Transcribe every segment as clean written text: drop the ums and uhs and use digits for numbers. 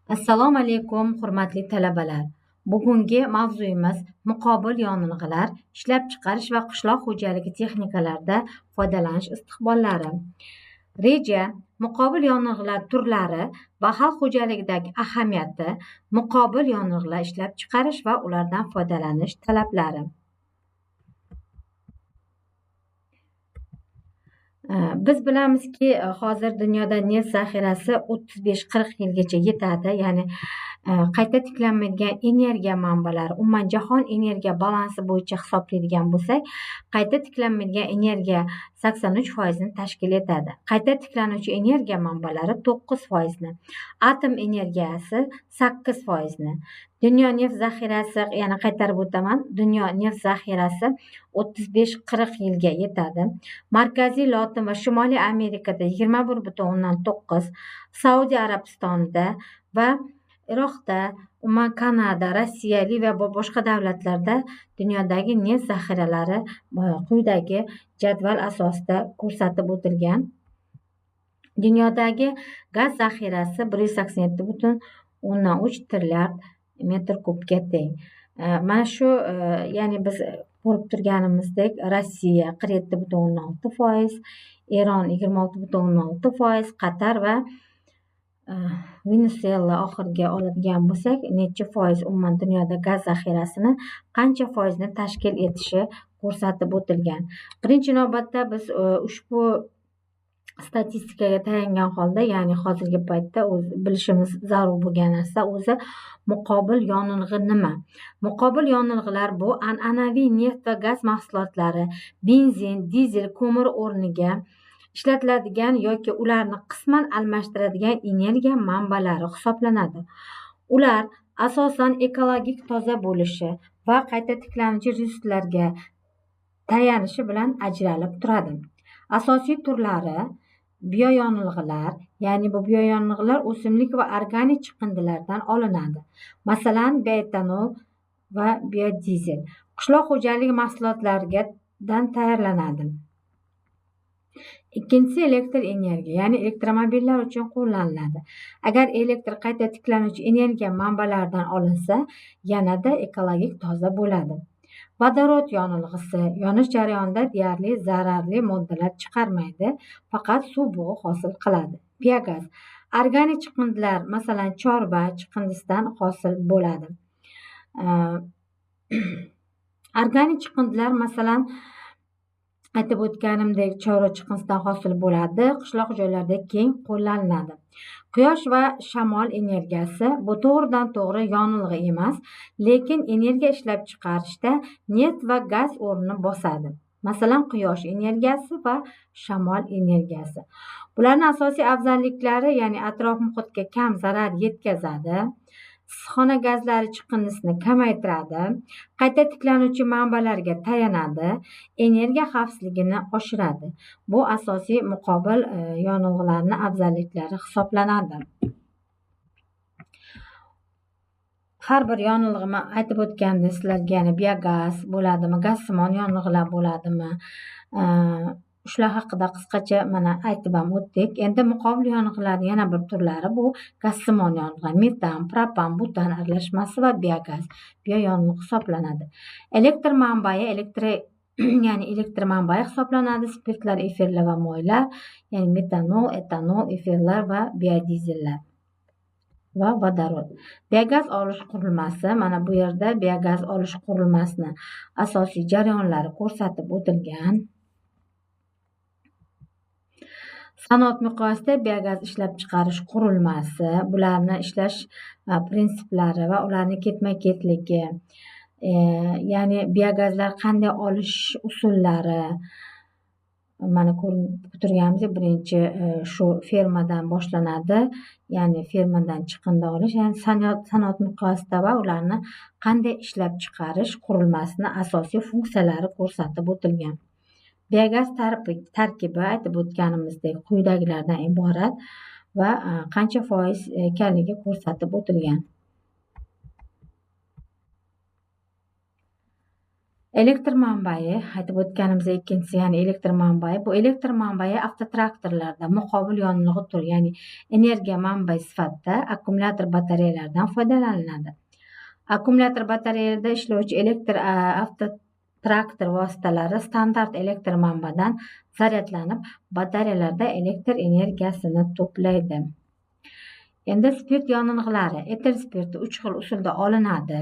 Assalomu alaykum, hurmatli talabalar. Bugungi mavzuyimiz muqobil yonilg'ilar ishlab chiqarish va qishloq xo'jaligi texnikalarida foydalanish istiqbollari. Reja, muqobil yonilg'ilar turlari va xalq xo'jaligidagi ahamiyati, muqobil yonilg'ilar ishlab chiqarish va ulardan foydalanish talablari. Biz bilamizki, hozir dunyoda neft zaxirasi 35-40 yilgacha yetadi. Ya'ni qayta tiklanmaydigan energiya manbalari, umuman jahon energiya balansi bo'yicha hisoblaydigan bo'lsak, qayta tiklanmaydigan energiya 83% ni tashkil etadi. Qayta tiklanuvchi energiya manbalari 9% ni, atom energiyasi 8% ni. Dunyo neft zaxirasi, yana qaytarib o'taman, dunyo neft zaxirasi 35-40 yilga yetadi. Markaziy Lotin va Shimoliy Amerikada 21,9, Saudiya Arabistonida va Iroqda, umuman Kanada, Rossiya, Liviya va boshqa davlatlarda dunyodagi neft zaxiralari quyidagi jadval asosida ko'rsatib o'tilgan. Dunyodagi gaz zaxirasi 187,3 trilliard metr kubga teng. Mana shu, ya'ni biz ko'rib turganimizdek, Rossiya 47,6%, Eron 26,6%, Qatar va Venesuela oxirgi oladigan bo'lsak, necha foiz umuman dunyoda gaz zaxirasini qancha foizni tashkil etishi ko'rsatib o'tilgan. Birinchi navbatda biz ushbu statistikaga tayangan holda, ya'ni hozirgi paytda bilishimiz zarur bo'lgan narsa o'zi muqobil yonilg'i nima? Muqobil yonilg'ilar bu an'anaviy neft va gaz mahsulotlari, benzin, dizel, ko'mir o'rniga ishlatiladigan yoki ularni qisman almashtiradigan energiya manbalari hisoblanadi. Ular asosan ekologik toza bo'lishi va qayta tiklanuvchi resurslarga tayanishi bilan ajralib turadi. Asosiy turlari bioyonilg'ilar, ya'ni bu bioyonilg'ilar o'simlik va organik chiqindilardan olinadi. Masalan, bioetanol va biodizel qishloq xo'jaligi mahsulotlaridan tayyorlanadi. Ikkinchisi elektr energiya, ya'ni elektromobillar uchun qo'llaniladi. Agar elektr qayta tiklanuvchi energiya manbalaridan olinsa, yanada ekologik toza bo'ladi. Vodorod yonilg'isi yonish jarayonida deyarli zararli moddalar chiqarmaydi, faqat suv bug'i hosil qiladi. Biogaz organik chiqindilar, masalan, chorva chiqindisidan hosil bo'ladi. Organik chiqindilar, masalan, aytib o'tganimdek, chorva chiqindisidan hosil bo'ladi, qishloq joylarda keng qo'llaniladi. Quyosh va shamol energiyasi bu to'g'ridan to'g'ri yonilg'i emas, lekin energiya ishlab chiqarishda neft va gaz o'rnini bosadi. Masalan, quyosh energiyasi va shamol energiyasi. Bularning asosiy afzalliklari, ya'ni atrof muhitga kam zarar yetkazadi, issiqxona gazlari chiqindisini kamaytiradi, qayta tiklanuvchi manbalarga tayanadi, energiya xavfsizligini oshiradi. Bu asosiy muqobil yonilg'ilarning afzalliklari hisoblanadi. Har bir yonilg'i, aytib o'tgandek sizlarga, ya'ni biogaz bo'ladimi, gazsimon yonilg'ilar bo'ladimi, shular haqida qisqacha mana aytib ham o'tdik. Endi muqobil yonilg'ilarning yana bir turlari bu gazsimon yonilg'i, metan, propan, butan aralashmasi va biogaz bioyonilg'i hisoblanadi. Elektr manbai ya'ni elektr manbai hisoblanadi. Spirtlar, efirlar va moylar, ya'ni metanol, etanol, efirlar va biodizellar va vodorod. Biogaz olish qurilmasi, mana bu yerda biogaz olish qurilmasini asosiy jarayonlari ko'rsatib o'tilgan. Sanoat miqyosida biogaz ishlab chiqarish qurilmasi, bularni ishlash prinsiplari va ularning ketma-ketligi, ya'ni biogazlar qanday olish usullari, mana ko'rib turganimizdek, birinchi shu fermadan boshlanadi, ya'ni fermadan chiqindi olish, ya'ni sanoat miqyosida va ularni qanday ishlab chiqarish qurilmasini asosiy funksiyalari ko'rsatib o'tilgan. Biogaz tarkibi aytib o'tganimizdek quyidagilardan iborat va qancha foiz ekanligi ko'rsatib o'tilgan. Elektr manbai aytib o'tganimizdek ikkinchisi, ya'ni elektr manbai. Bu elektr manbai avtotraktorlarda muqobil yonilg'i turi, ya'ni energiya manbai sifatida akkumulyator batareyalardan foydalaniladi. Akkumulyator batareyalarda ishlovchi elektr avtotraktor vositalari standart elektr manbadan zaryadlanib, batareyalarda elektr energiyasini to'playdi. Endi spirt yonilg'ilari. Etil spirti 3 xil usulda olinadi.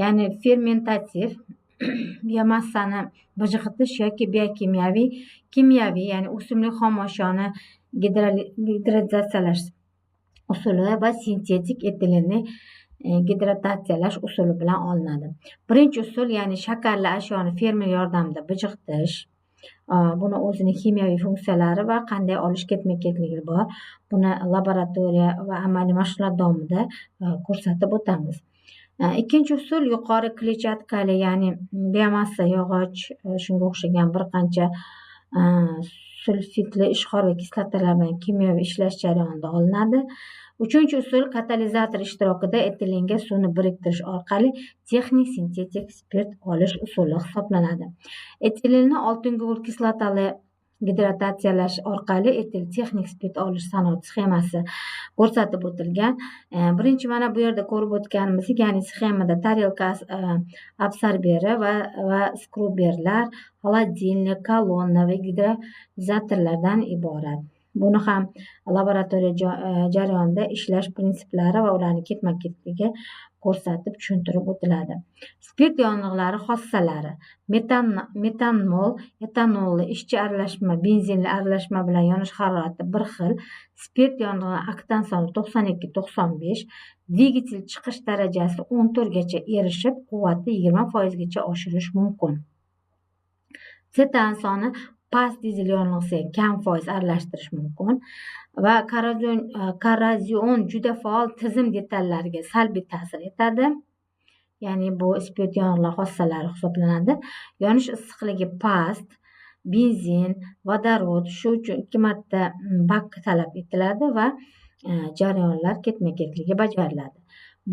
Ya'ni fermentativ biomassani bijg'itish yoki kimyoviy, ya'ni o'simlik xomashyoni gidratatsiyalash usuli va sintetik etilenni gidratatsiyalash usuli bilan olinadi. Birinchi usul, ya'ni shakarli ashyoni fermer yordamida bijg'itish. Buni o'zini kimyoviy funksiyalari va qanday olish ketma-ketligi bor. Buni laboratoriya va amaliy mashg'ulot davomida ko'rsatib o'tamiz. Ikkinchi usul yuqori kletchatkali, ya'ni biomassa, yog'och, shunga o'xshagan bir qancha sulfitli ishqor va kislotalar bilan kimyoviy ishlash jarayonida olinadi. Uchinchi usul katalizator ishtirokida etilenga suvni biriktirish orqali texnik sintetik spirt olish usuli hisoblanadi. Etilenni oltingugurt kislotali gidratatsiyalash orqali etil texnik spirt olish sanoati sxemasi ko'rsatib o'tilgan. Birinchi mana bu yerda ko'rib o'tganimizdek, ya'ni sxemada tarelka absorberi va skruberlar, xolodilnik, kolonna va gidratatorlardan iborat. Buni ham laboratoriya jarayonida ishlash prinsiplari va ularning ketma-ketligi ko'rsatib tushuntirib o'tiladi. Spirt yonilg'ilari xossalari. Metanol, etanolli ishchi aralashma, benzinli aralashma bilan yonish harorati bir xil. Spirt yonilg'i oktan soni 92-95, dvigatel chiqish darajasi 14 gacha erishib, quvvati 20% gacha oshirish mumkin. Setan soni past dizel yonilg'isiga kam foiz aralashtirish mumkin va korrozion juda faol tizim detallariga salbiy ta'sir etadi. Ya'ni bu spirt yonilg'ilari xossalari hisoblanadi. Yonish issiqligi past, benzin, vodorod, shu uchun 2 marta bak talab etiladi va jarayonlar ketma-ketligi bajariladi.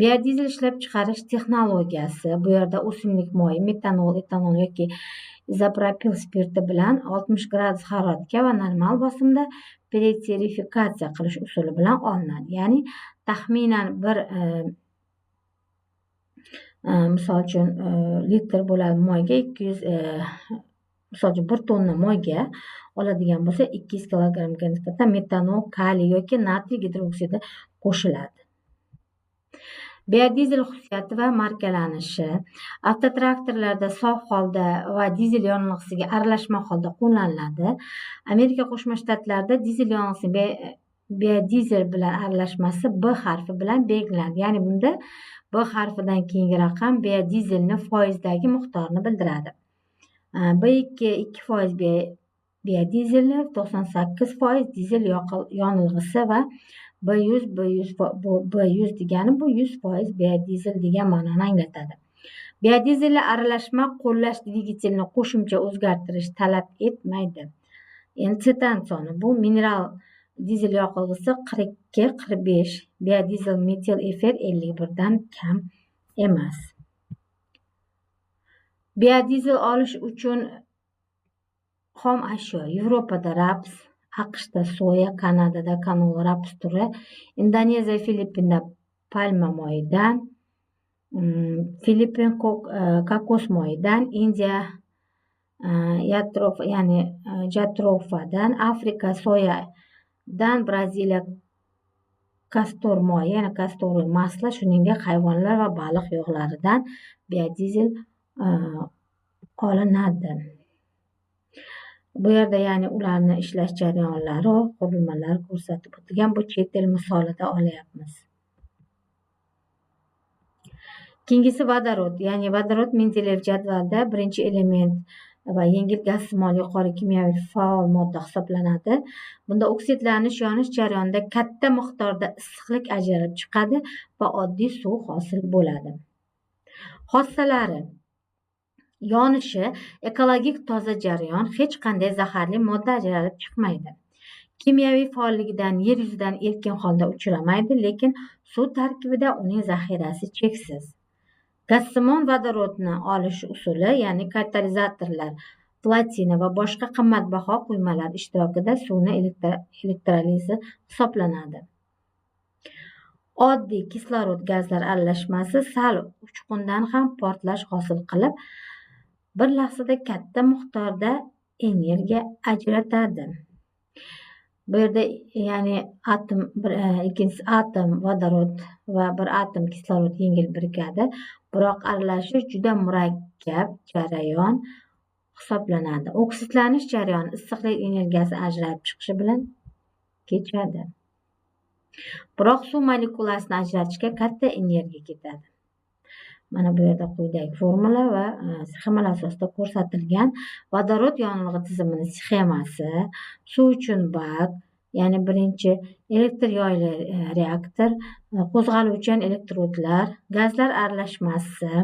Biodizel ishlab chiqarish texnologiyasi. Bu yerda o'simlik moyi, metanol, etanol yoki izopropil spirti bilan 60 gradus haroratga va normal bosimda preterifikatsiya qilish usuli bilan olinadi. Ya'ni taxminan bir misol uchun litr bo'ladi moyga 200 misol uchun 1 tonna moyga oladigan bo'lsa 200 kilogramga nisbatan metanol, kaliy yoki natriy gidroksidi qo'shiladi. Biodizel xususiyati va markalanishi. Avtotraktorlarda sof holda va dizel yonilg'isiga aralashma holda qo'llaniladi. Amerika Qo'shma Shtatlarida dizel yonilg'isi biodizel bilan aralashmasi B harfi bilan belgilanadi. Ya'ni bunda B harfidan keyingi raqam biodizelni foizdagi miqdorini bildiradi. B2 2% biodizelni, 98% dizel yonilg'isi va B100 degani bu 100% biodizel degan ma'noni anglatadi. Biodizelli aralashma qo'llash dvigatelini qo'shimcha o'zgartirish talab etmaydi. Endi setan soni. Bu mineral dizel yoqilg'isi 42-45, biodizel metil efer 51 dan kam emas. Biodizel olish uchun xom ashyo. Yevropada raps, AQShda soya, Kanadada kanola raps turi, Indoneziya, Filippinda palma moyidan, Filippin kokos moyidan, Indiya jatrofadan, Afrika soyadan, Braziliya kastor moyi, ya'ni kastoriy masla, shuningdek hayvonlar va baliq yog'laridan biodizel olinadi. Bu yerda ya'ni ularni ishlash jarayonlari va qurilmalari ko'rsatib o'tilgan. Bu chet el misolida olyapmiz. Keyingisi vodorod. Ya'ni vodorod Mendeleyev jadvalda birinchi element va yengil gazsimol yuqori kimyoviy faol modda hisoblanadi. Bunda oksidlanish yonish jarayonida katta miqdorda issiqlik ajralib chiqadi va oddiy suv hosil bo'ladi. Xossalari. Yonishi ekologik toza jarayon, hech qanday zaharli modda ajralib chiqmaydi. Kimyoviy faolligidan yer yuzidan erkin holda uchramaydi, lekin suv tarkibida uning zaxirasi cheksiz. Gazsimon vodorodni olish usuli, ya'ni katalizatorlar, platina va boshqa qimmatbaho quymalar ishtirokida suvni elektrolizi hisoblanadi. Oddiy kislorod gazlar aralashmasi sal uchqundan ham portlash hosil qilib, bir lahzada katta miqdorda energiya ajratadi. Bu yerda ya'ni ikkinchisi atom vodorod va bir atom kislorod yengil birikadi, biroq aralashish juda murakkab jarayon hisoblanadi. Oksidlanish jarayoni issiqlik energiyasi ajralib chiqishi bilan kechadi. Biroq suv molekulasini ajratishga katta energiya ketadi. Mana bu yerda quyidagi formula va sxemalar asosida ko'rsatilgan vodorod yonilg'i tizimining sxemasi, suv uchun bak, ya'ni birinchi elektr yoyli reaktor, qo'zg'aluvchan elektrodlar, gazlar aralashmasi,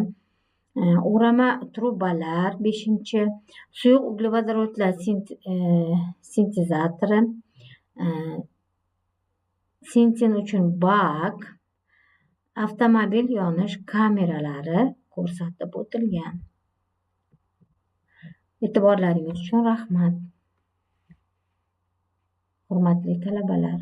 o'rama trubalar, 5-chi suyuq uglevodorodlar sintezatori, sentin uchun bak, avtomobil yonish kameralari ko'rsatib o'tilgan. E'tiborlaringiz uchun rahmat, hurmatli talabalar.